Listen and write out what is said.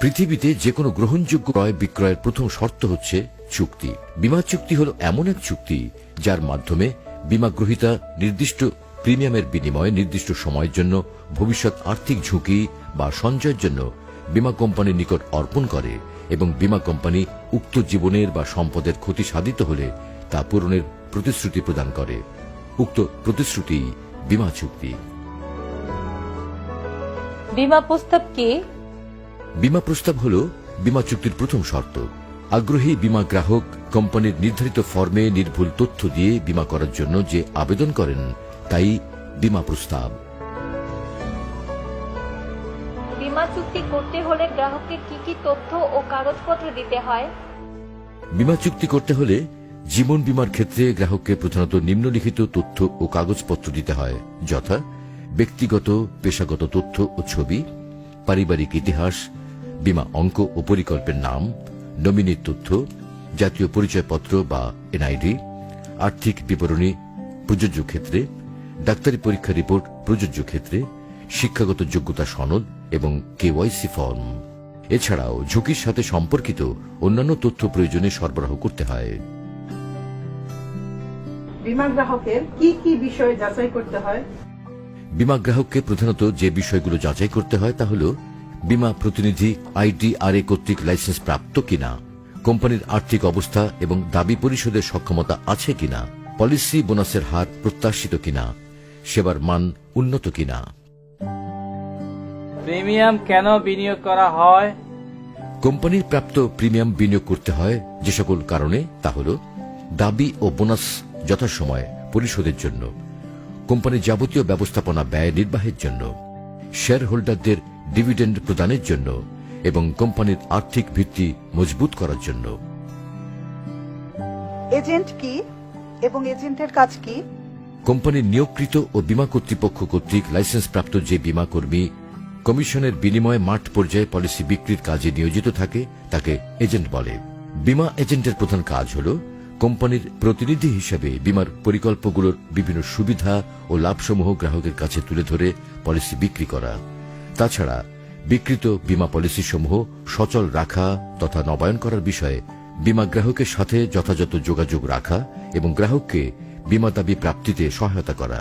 পৃথিবীতে যে কোনো গ্রহণযোগ্য ক্রয় বিক্রয়ের প্রথম শর্ত হচ্ছে চুক্তি। বীমা চুক্তি হল এমন এক চুক্তি যার মাধ্যমে বীমা গ্রহীতা নির্দিষ্ট প্রিমিয়ামের বিনিময়ে নির্দিষ্ট সময়ের জন্য ভবিষ্যৎ আর্থিক ঝুঁকি বা সঞ্চয়ের জন্য বীমা কোম্পানির নিকট অর্পণ করে এবং বীমা কোম্পানি উক্ত জীবনের বা সম্পদের ক্ষতি সাধিত হলে তা পূরণের প্রতিশ্রুতি প্রদান করে। উক্ত প্রতিশ্রুতি বীমা চুক্তি। বীমা প্রস্তাব কি? বীমা প্রস্তাব হল বীমা চুক্তির প্রথম শর্ত। আগ্রহী বীমা গ্রাহক কোম্পানির নির্ধারিত ফর্মে নির্ভুল তথ্য দিয়ে বীমা করার জন্য যে আবেদন করেন তাই বীমা প্রস্তাব। বীমা চুক্তি করতে হলে গ্রাহককে কি কি তথ্য ও কাগজপত্র দিতে হয়? বীমা চুক্তি করতে হলে জীবন বীমার ক্ষেত্রে গ্রাহককে প্রধানত নিম্নলিখিত তথ্য ও কাগজপত্র দিতে হয়, যথা ব্যক্তিগত পেশাগত তথ্য ও ছবি, পারিবারিক ইতিহাস, বীমা অঙ্ক ও পরিকল্পের নাম, নমিনির তথ্য, জাতীয় পরিচয়পত্র বা এনআইডি, আর্থিক বিবরণী প্রযোজ্য ক্ষেত্রে, ডাক্তারি পরীক্ষা রিপোর্ট প্রযোজ্য ক্ষেত্রে, শিক্ষাগত যোগ্যতা সনদ এবং কেওয়াইসি ফর্ম। এছাড়াও ঝুঁকির সাথে সম্পর্কিত অন্যান্য তথ্য প্রয়োজনে সরবরাহ করতে হয়। বীমা গ্রাহকের কি কি বিষয় যাচাই করতে হয়? বীমা গ্রাহককে প্রধানত যে বিষয়গুলো যাচাই করতে হয় তা হল বীমা প্রতিনিধি আইডিআরএ কর্তৃক লাইসেন্স প্রাপ্ত কিনা, কোম্পানির আর্থিক অবস্থা এবং দাবি পরিশোধের সক্ষমতা আছে কিনা, পলিসি বোনাসের হার প্রত্যাশিত কিনা, সেবার মান উন্নত কিনা। প্রিমিয়াম কেন বিনিয়োগ করা হয়? কোম্পানির প্রাপ্ত প্রিমিয়াম বিনিয়োগ করতে হয় যে সকল কারণে তা হল দাবি ও বোনাস যথাসময়ে পরিশোধের জন্য, কোম্পানির যাবতীয় ব্যবস্থাপনা ব্যয় নির্বাহের জন্য, শেয়ার হোল্ডারদের ডিভিডেন্ড প্রদানের জন্য এবং কোম্পানির আর্থিক ভিত্তি মজবুত করার জন্য। এজেন্ট কি এবং এজেন্টের কাজ কি? কোম্পানির নিয়োগকৃত ও বীমা কর্তৃপক্ষ কর্তৃক লাইসেন্সপ্রাপ্ত যে বীমা কর্মী কমিশনের বিনিময়ে মাঠ পর্যায়ে পলিসি বিক্রির কাজে নিয়োজিত থাকে তাকে এজেন্ট বলে। বীমা এজেন্টের প্রধান কাজ হল কোম্পানির প্রতিনিধি হিসেবে বীমার পরিকল্পগুলোর বিভিন্ন সুবিধা ও লাভসমূহ গ্রাহকের কাছে তুলে ধরে পলিসি বিক্রি করা। তাছাড়া বিক্রিত বীমা পলিসিসমূহ সচল রাখা তথা নবায়ন করার বিষয়ে বীমা গ্রাহকের সাথে যথাযথ যোগাযোগ রাখা এবং গ্রাহককে বীমা দাবি প্রাপ্তিতে সহায়তা করা।